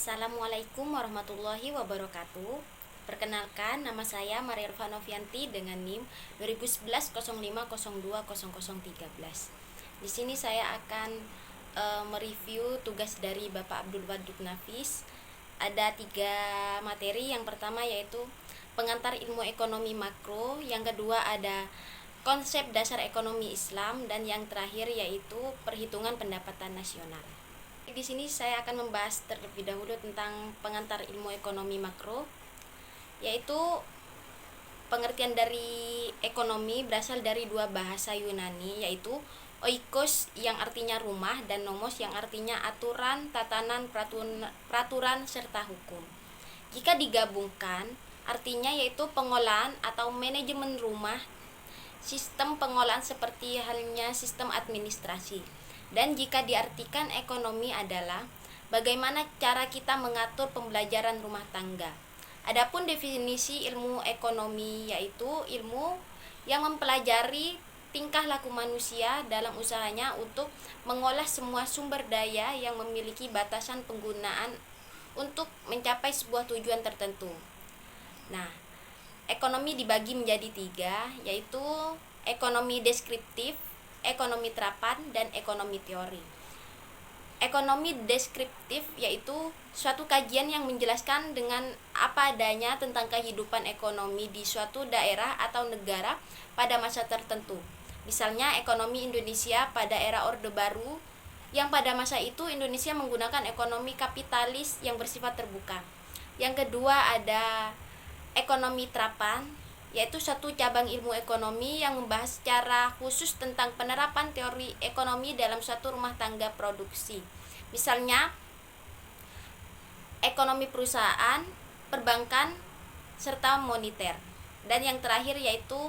Assalamualaikum warahmatullahi wabarakatuh. Perkenalkan, nama saya Maria Novianti dengan NIM 2011 05020013. Di sini saya akan mereview tugas dari Bapak Abdul Wadud Nafis. Ada 3 materi. Yang pertama yaitu pengantar ilmu ekonomi makro, yang kedua ada konsep dasar ekonomi Islam, dan yang terakhir yaitu perhitungan pendapatan nasional. Di sini saya akan membahas terlebih dahulu tentang pengantar ilmu ekonomi makro, yaitu pengertian dari ekonomi berasal dari 2 bahasa Yunani, yaitu oikos yang artinya rumah dan nomos yang artinya aturan, tatanan, peraturan, serta hukum. Jika digabungkan, artinya yaitu pengolahan atau manajemen rumah, sistem pengolahan seperti halnya sistem administrasi. Dan jika diartikan ekonomi adalah bagaimana cara kita mengatur pembelajaran rumah tangga. Adapun definisi ilmu ekonomi yaitu ilmu yang mempelajari tingkah laku manusia dalam usahanya untuk mengolah semua sumber daya yang memiliki batasan penggunaan untuk mencapai sebuah tujuan tertentu. Nah, ekonomi dibagi menjadi 3, yaitu ekonomi deskriptif, ekonomi terapan, dan ekonomi teori. Ekonomi deskriptif yaitu suatu kajian yang menjelaskan dengan apa adanya tentang kehidupan ekonomi di suatu daerah atau negara pada masa tertentu. Misalnya ekonomi Indonesia pada era Orde Baru, yang pada masa itu Indonesia menggunakan ekonomi kapitalis yang bersifat terbuka. Yang kedua ada ekonomi terapan, yaitu satu cabang ilmu ekonomi yang membahas secara khusus tentang penerapan teori ekonomi dalam suatu rumah tangga produksi. Misalnya ekonomi perusahaan, perbankan, serta moneter. Dan yang terakhir yaitu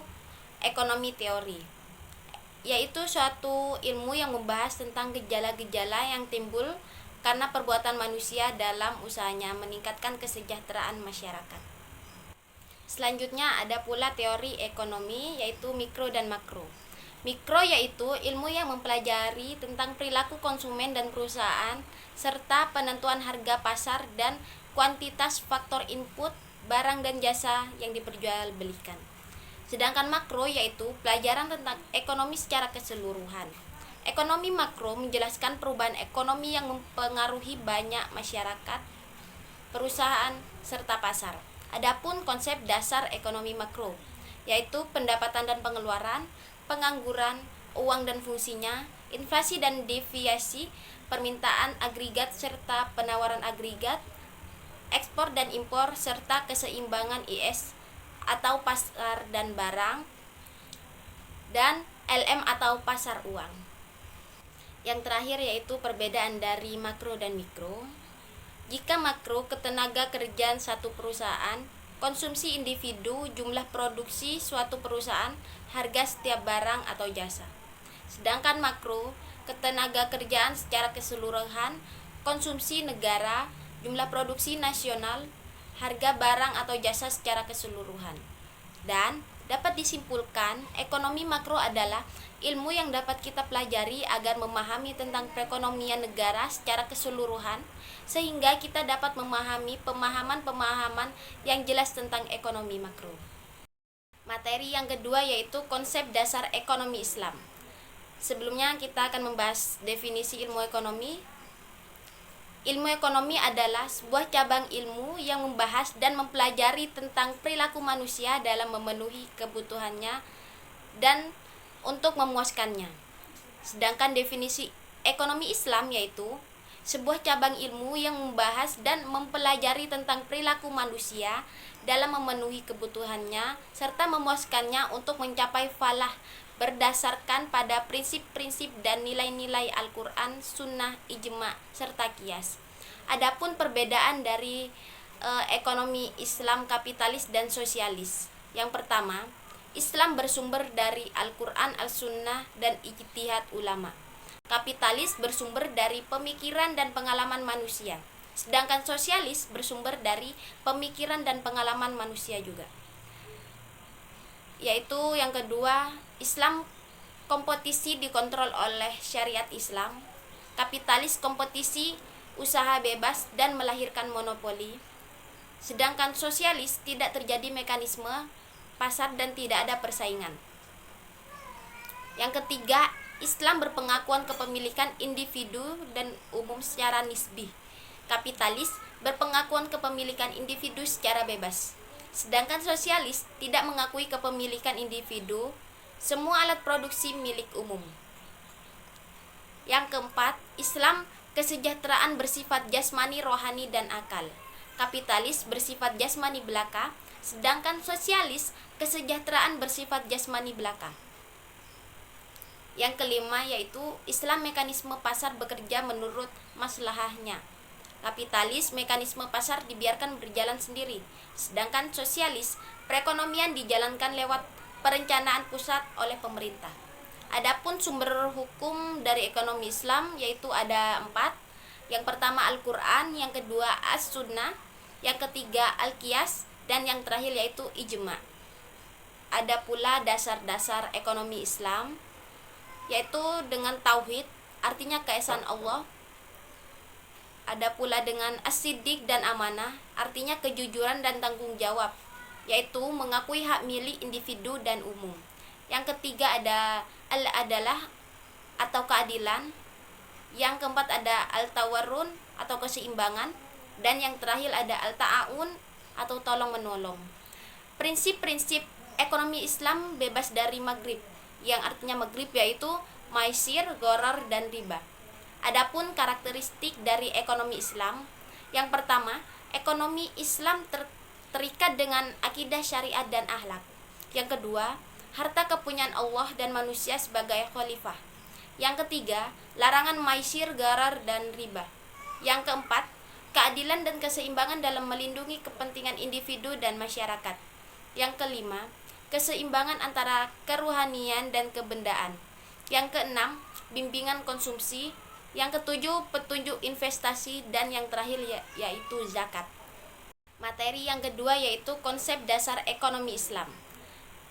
ekonomi teori, yaitu suatu ilmu yang membahas tentang gejala-gejala yang timbul karena perbuatan manusia dalam usahanya meningkatkan kesejahteraan masyarakat. Selanjutnya ada pula teori ekonomi yaitu mikro dan makro. Mikro yaitu ilmu yang mempelajari tentang perilaku konsumen dan perusahaan serta penentuan harga pasar dan kuantitas faktor input barang dan jasa yang diperjualbelikan. Sedangkan makro yaitu pelajaran tentang ekonomi secara keseluruhan. Ekonomi makro menjelaskan perubahan ekonomi yang mempengaruhi banyak masyarakat, perusahaan, serta pasar. Adapun konsep dasar ekonomi makro yaitu pendapatan dan pengeluaran, pengangguran, uang dan fungsinya, inflasi dan deviasi, permintaan agregat serta penawaran agregat, ekspor dan impor, serta keseimbangan IS atau pasar dan barang, dan LM atau pasar uang. Yang terakhir yaitu perbedaan dari makro dan mikro. Jika makro ketenaga kerjaan satu perusahaan, konsumsi individu, jumlah produksi suatu perusahaan, harga setiap barang atau jasa. Sedangkan makro ketenaga kerjaan secara keseluruhan, konsumsi negara, jumlah produksi nasional, harga barang atau jasa secara keseluruhan. Dan dapat disimpulkan, ekonomi makro adalah ilmu yang dapat kita pelajari agar memahami tentang perekonomian negara secara keseluruhan, sehingga kita dapat memahami pemahaman-pemahaman yang jelas tentang ekonomi makro. Materi yang kedua yaitu konsep dasar ekonomi Islam. Sebelumnya kita akan membahas definisi ilmu ekonomi. Ilmu ekonomi adalah sebuah cabang ilmu yang membahas dan mempelajari tentang perilaku manusia dalam memenuhi kebutuhannya dan untuk memuaskannya. Sedangkan definisi ekonomi Islam yaitu sebuah cabang ilmu yang membahas dan mempelajari tentang perilaku manusia dalam memenuhi kebutuhannya serta memuaskannya untuk mencapai falah berdasarkan pada prinsip-prinsip dan nilai-nilai Al-Quran, Sunnah, Ijma, serta Qiyas. Adapun perbedaan dari ekonomi Islam kapitalis dan sosialis. Yang pertama, Islam bersumber dari Al-Quran, Al-Sunnah, dan ijtihad ulama. Kapitalis bersumber dari pemikiran dan pengalaman manusia. Sedangkan sosialis bersumber dari pemikiran dan pengalaman manusia juga. Yaitu yang kedua, Islam kompetisi dikontrol oleh syariat Islam. Kapitalis kompetisi usaha bebas dan melahirkan monopoli. Sedangkan sosialis tidak terjadi mekanisme pasar dan tidak ada persaingan. Yang ketiga, Islam berpengakuan kepemilikan individu dan umum secara nisbi. Kapitalis berpengakuan kepemilikan individu secara bebas. Sedangkan sosialis tidak mengakui kepemilikan individu, semua alat produksi milik umum. Yang keempat, Islam kesejahteraan bersifat jasmani, rohani, dan akal. Kapitalis bersifat jasmani belaka, sedangkan sosialis kesejahteraan bersifat jasmani belaka. Yang kelima yaitu Islam mekanisme pasar bekerja menurut maslahahnya. Kapitalis mekanisme pasar dibiarkan berjalan sendiri, sedangkan sosialis perekonomian dijalankan lewat perencanaan pusat oleh pemerintah. Adapun sumber hukum dari ekonomi Islam yaitu ada 4. Yang pertama Al-Quran, yang kedua As-Sunnah, yang ketiga Al-Qiyas, dan yang terakhir yaitu Ijma. Ada pula dasar-dasar ekonomi Islam yaitu dengan tauhid, artinya keesaan Allah. Ada pula dengan as-siddiq dan amanah, artinya kejujuran dan tanggung jawab, yaitu mengakui hak milik individu dan umum. Yang ketiga ada al-adalah atau keadilan. Yang keempat ada al-tawarrun atau keseimbangan, dan yang terakhir ada al-ta'awun atau tolong menolong. Prinsip-prinsip ekonomi Islam bebas dari maghrib, yang artinya maghrib yaitu maisir, gharar, dan riba. Adapun karakteristik dari ekonomi Islam, yang pertama, ekonomi Islam terikat dengan akidah syariat dan akhlak. Yang kedua, harta kepunyaan Allah dan manusia sebagai khalifah. Yang ketiga, larangan maisir, gharar, dan riba. Yang keempat, keadilan dan keseimbangan dalam melindungi kepentingan individu dan masyarakat. Yang kelima, keseimbangan antara keruhanian dan kebendaan. Yang keenam, bimbingan konsumsi. Yang ketujuh, petunjuk investasi, dan yang terakhir yaitu zakat. Materi yang kedua yaitu konsep dasar ekonomi Islam.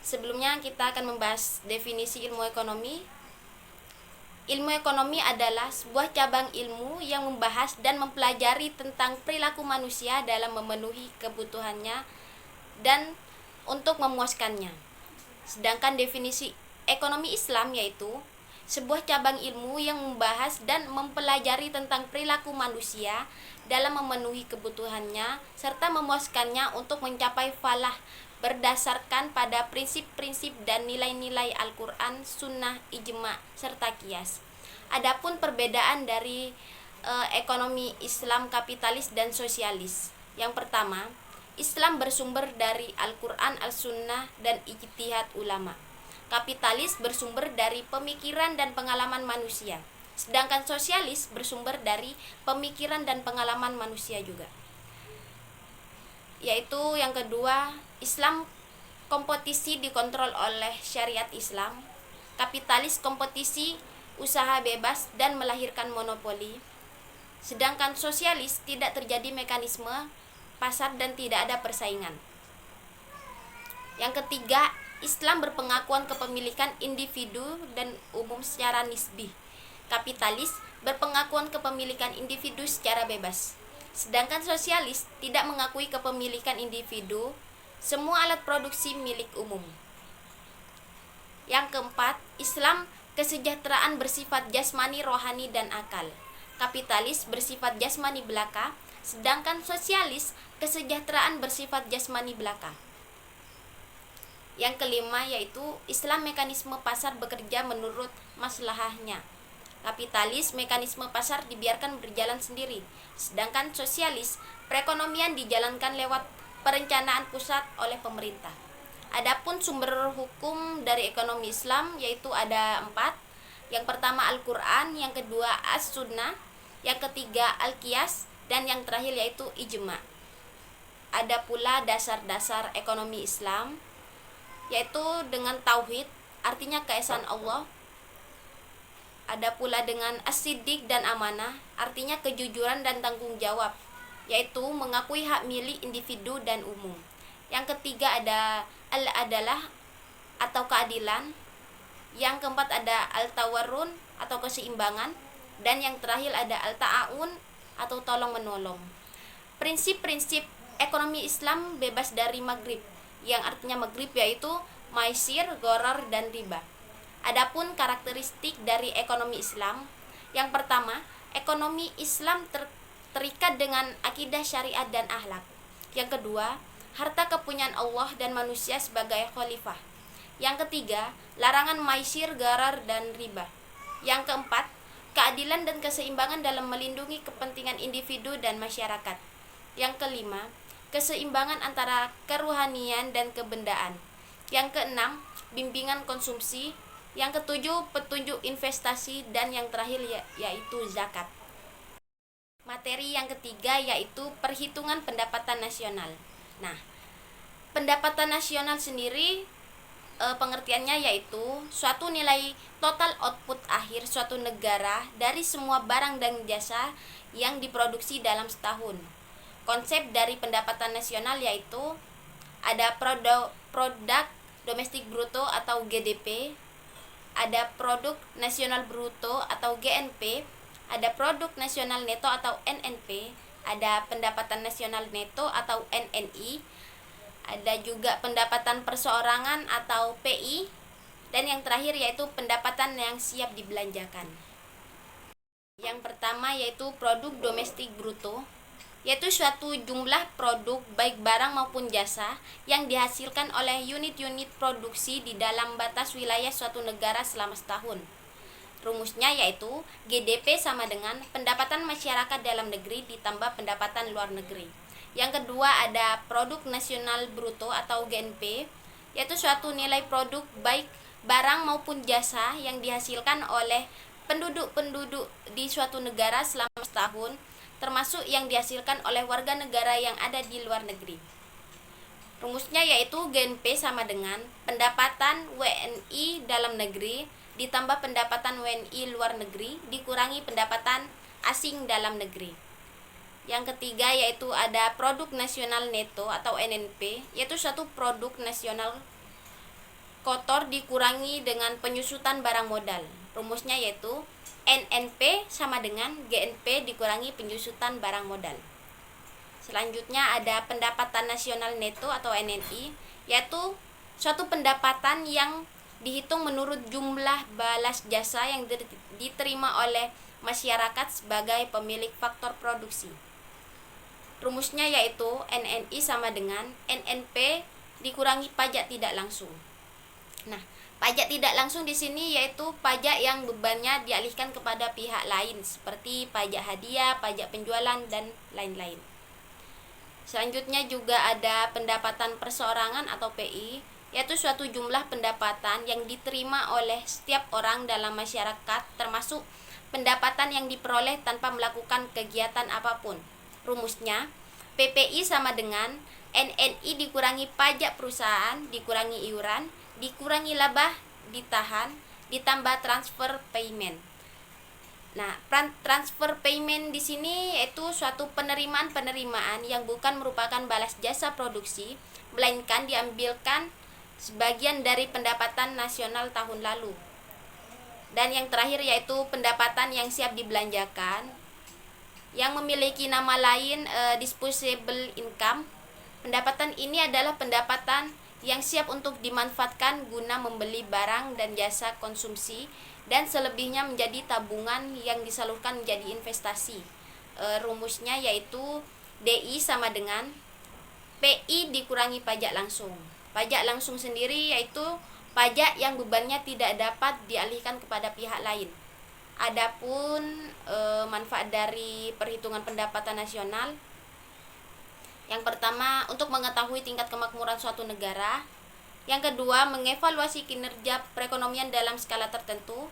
Sebelumnya kita akan membahas definisi ilmu ekonomi. Ilmu ekonomi adalah sebuah cabang ilmu yang membahas dan mempelajari tentang perilaku manusia dalam memenuhi kebutuhannya dan untuk memuaskannya. Sedangkan definisi ekonomi Islam yaitu sebuah cabang ilmu yang membahas dan mempelajari tentang perilaku manusia dalam memenuhi kebutuhannya serta memuaskannya untuk mencapai falah berdasarkan pada prinsip-prinsip dan nilai-nilai Al-Quran, Sunnah, Ijma, serta Qiyas. Adapun perbedaan dari ekonomi Islam kapitalis dan sosialis. Yang pertama, Islam bersumber dari Al-Quran, Al-Sunnah, dan ijtihad ulama. Kapitalis bersumber dari pemikiran dan pengalaman manusia, sedangkan sosialis bersumber dari pemikiran dan pengalaman manusia juga. Yaitu yang kedua, Islam kompetisi dikontrol oleh syariat Islam. Kapitalis kompetisi, usaha bebas, dan melahirkan monopoli. Sedangkan sosialis tidak terjadi mekanisme pasar dan tidak ada persaingan. Yang ketiga, Islam berpengakuan kepemilikan individu dan umum secara nisbi. Kapitalis berpengakuan kepemilikan individu secara bebas. Sedangkan sosialis tidak mengakui kepemilikan individu, semua alat produksi milik umum. Yang keempat, Islam kesejahteraan bersifat jasmani, rohani, dan akal. Kapitalis bersifat jasmani belaka, sedangkan sosialis kesejahteraan bersifat jasmani belaka. Yang kelima yaitu Islam mekanisme pasar bekerja menurut maslahahnya. Kapitalis mekanisme pasar dibiarkan berjalan sendiri, sedangkan sosialis perekonomian dijalankan lewat perencanaan pusat oleh pemerintah. Adapun sumber hukum dari ekonomi Islam yaitu ada 4. Yang pertama Al-Quran, yang kedua As-Sunnah, yang ketiga Al-Qiyas, dan yang terakhir yaitu Ijma. Ada pula dasar-dasar ekonomi Islam yaitu dengan tauhid, artinya keesaan Allah. Ada pula dengan as-siddiq dan amanah, artinya kejujuran dan tanggung jawab, yaitu mengakui hak milik individu dan umum. Yang ketiga ada al-adalah atau keadilan. Yang keempat ada al-tawarrun atau keseimbangan, dan yang terakhir ada al-ta'awun atau tolong-menolong. Prinsip-prinsip ekonomi Islam bebas dari maghrib, yang artinya maghrib yaitu maisir, gharar, dan riba. Adapun karakteristik dari ekonomi Islam, yang pertama, ekonomi Islam terikat dengan akidah syariat dan akhlak. Yang kedua, harta kepunyaan Allah dan manusia sebagai khalifah. Yang ketiga, larangan maisir, gharar, dan riba. Yang keempat, keadilan dan keseimbangan dalam melindungi kepentingan individu dan masyarakat. Yang kelima, keseimbangan antara keruhanian dan kebendaan. Yang keenam, bimbingan konsumsi. Yang ketujuh, petunjuk investasi. Dan yang terakhir yaitu zakat. Materi yang ketiga yaitu perhitungan pendapatan nasional. Nah, pendapatan nasional sendiri pengertiannya yaitu suatu nilai total output akhir suatu negara dari semua barang dan jasa yang diproduksi dalam setahun. Konsep dari pendapatan nasional yaitu ada produk domestik bruto atau GDP, ada produk nasional bruto atau GNP, ada produk nasional neto atau NNP, ada pendapatan nasional neto atau NNI, ada juga pendapatan perseorangan atau PI, dan yang terakhir yaitu pendapatan yang siap dibelanjakan. Yang pertama yaitu produk domestik bruto, yaitu suatu jumlah produk baik barang maupun jasa yang dihasilkan oleh unit-unit produksi di dalam batas wilayah suatu negara selama setahun. Rumusnya yaitu GDP sama dengan pendapatan masyarakat dalam negeri ditambah pendapatan luar negeri. Yang kedua ada produk nasional bruto atau GNP, yaitu suatu nilai produk baik barang maupun jasa yang dihasilkan oleh penduduk-penduduk di suatu negara selama setahun, termasuk yang dihasilkan oleh warga negara yang ada di luar negeri. Rumusnya yaitu GNP sama dengan pendapatan WNI dalam negeri ditambah pendapatan WNI luar negeri dikurangi pendapatan asing dalam negeri. Yang ketiga yaitu ada produk nasional neto atau NNP, yaitu suatu produk nasional kotor dikurangi dengan penyusutan barang modal. Rumusnya yaitu NNP sama dengan GNP dikurangi penyusutan barang modal. Selanjutnya ada pendapatan nasional neto atau NNI, yaitu suatu pendapatan yang dihitung menurut jumlah balas jasa yang diterima oleh masyarakat sebagai pemilik faktor produksi. Rumusnya yaitu NNI sama dengan NNP dikurangi pajak tidak langsung. Nah, pajak tidak langsung di sini yaitu pajak yang bebannya dialihkan kepada pihak lain seperti pajak hadiah, pajak penjualan, dan lain-lain. Selanjutnya juga ada pendapatan perseorangan atau PI, yaitu suatu jumlah pendapatan yang diterima oleh setiap orang dalam masyarakat, termasuk pendapatan yang diperoleh tanpa melakukan kegiatan apapun. Rumusnya, PPI sama dengan NNI dikurangi pajak perusahaan, dikurangi iuran, dikurangi laba ditahan, ditambah transfer payment. Nah, transfer payment di sini yaitu suatu penerimaan yang bukan merupakan balas jasa produksi, melainkan diambilkan sebagian dari pendapatan nasional tahun lalu. Dan yang terakhir yaitu pendapatan yang siap dibelanjakan, yang memiliki nama lain disposable income. Pendapatan ini adalah pendapatan yang siap untuk dimanfaatkan guna membeli barang dan jasa konsumsi, dan selebihnya menjadi tabungan yang disalurkan menjadi investasi. Rumusnya yaitu DI sama dengan PI dikurangi pajak langsung. Pajak langsung sendiri yaitu pajak yang bebannya tidak dapat dialihkan kepada pihak lain. Adapun manfaat dari perhitungan pendapatan nasional, yang pertama untuk mengetahui tingkat kemakmuran suatu negara, yang kedua mengevaluasi kinerja perekonomian dalam skala tertentu,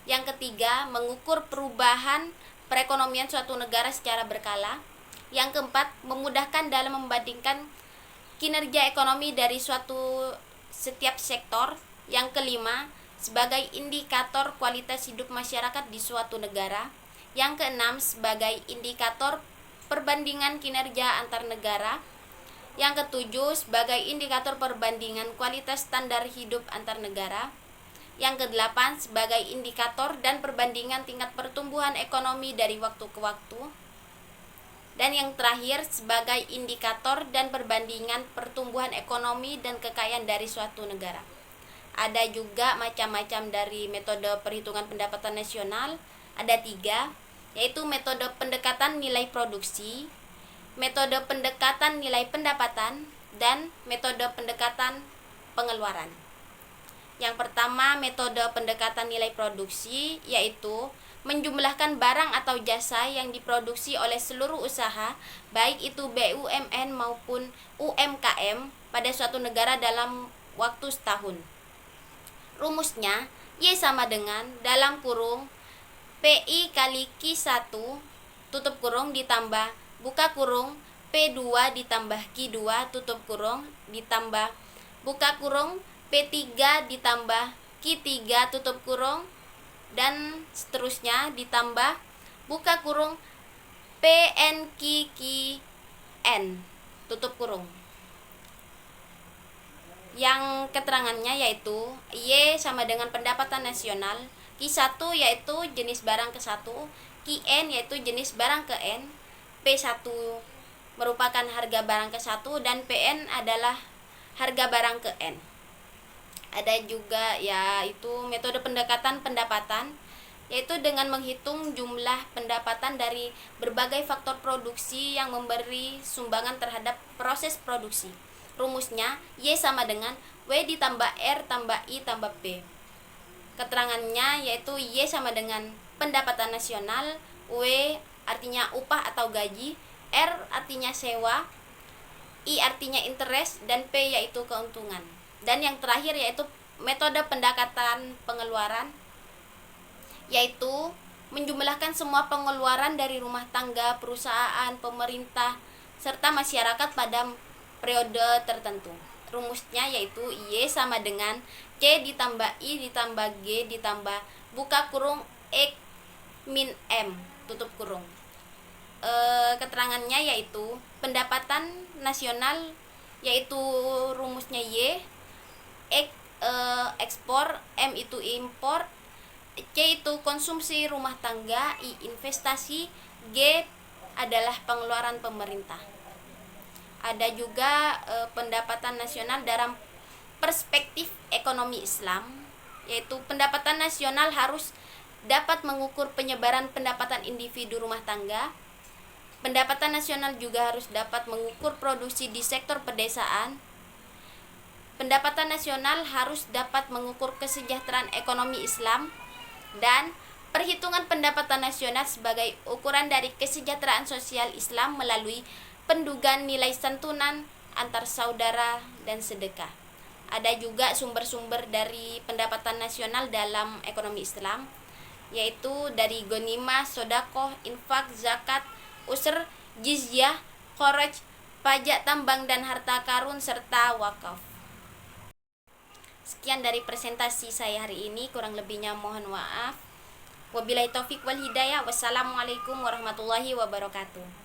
yang ketiga mengukur perubahan perekonomian suatu negara secara berkala, yang keempat memudahkan dalam membandingkan kinerja ekonomi dari setiap sektor, yang kelima sebagai indikator kualitas hidup masyarakat di suatu negara, yang keenam sebagai indikator perbandingan kinerja antar negara, yang ketujuh sebagai indikator perbandingan kualitas standar hidup antar negara, yang kedelapan sebagai indikator dan perbandingan tingkat pertumbuhan ekonomi dari waktu ke waktu, Dan yang terakhir sebagai indikator dan perbandingan pertumbuhan ekonomi dan kekayaan dari suatu negara. Ada juga macam-macam dari metode perhitungan pendapatan nasional, ada 3, yaitu metode pendekatan nilai produksi, metode pendekatan nilai pendapatan, dan metode pendekatan pengeluaran. Yang pertama, metode pendekatan nilai produksi, yaitu menjumlahkan barang atau jasa yang diproduksi oleh seluruh usaha, baik itu BUMN maupun UMKM pada suatu negara dalam waktu setahun. Rumusnya, Y sama dengan dalam kurung PI kali Q1 tutup kurung ditambah buka kurung P2 ditambah Q2 tutup kurung ditambah buka kurung P3 ditambah Q3 tutup kurung dan seterusnya ditambah buka kurung PNQQN tutup kurung. Yang keterangannya yaitu Y sama dengan pendapatan nasional, Q1 yaitu jenis barang ke 1, Qn yaitu jenis barang ke N, P1 merupakan harga barang ke 1 dan Pn adalah harga barang ke N. Ada juga yaitu metode pendekatan pendapatan, yaitu dengan menghitung jumlah pendapatan dari berbagai faktor produksi yang memberi sumbangan terhadap proses produksi. Rumusnya Y sama dengan W ditambah R tambah I tambah P. Keterangannya yaitu Y sama dengan pendapatan nasional, W artinya upah atau gaji, R artinya sewa, I artinya interest, dan P yaitu keuntungan. Dan yang terakhir yaitu metode pendekatan pengeluaran, yaitu menjumlahkan semua pengeluaran dari rumah tangga, perusahaan, pemerintah, serta masyarakat pada periode tertentu. Rumusnya yaitu Y sama dengan C ditambah I ditambah G ditambah buka kurung X min M tutup kurung. Keterangannya yaitu pendapatan nasional yaitu rumusnya Y, X ekspor, M itu impor, C itu konsumsi rumah tangga, I investasi, G adalah pengeluaran pemerintah. Ada juga pendapatan nasional dalam perspektif ekonomi Islam, yaitu pendapatan nasional harus dapat mengukur penyebaran pendapatan individu rumah tangga. Pendapatan nasional juga harus dapat mengukur produksi di sektor pedesaan. Pendapatan nasional harus dapat mengukur kesejahteraan ekonomi Islam, dan perhitungan pendapatan nasional sebagai ukuran dari kesejahteraan sosial Islam melalui pendugaan nilai santunan antar saudara dan sedekah. Ada juga sumber-sumber dari pendapatan nasional dalam ekonomi Islam, yaitu dari ghanimah, sedekah, infak, zakat, usr, jizyah, kharaj, pajak tambang dan harta karun serta wakaf. Sekian dari presentasi saya hari ini, kurang lebihnya mohon maaf. Wabillahi taufik wal hidayah. Wassalamualaikum warahmatullahi wabarakatuh.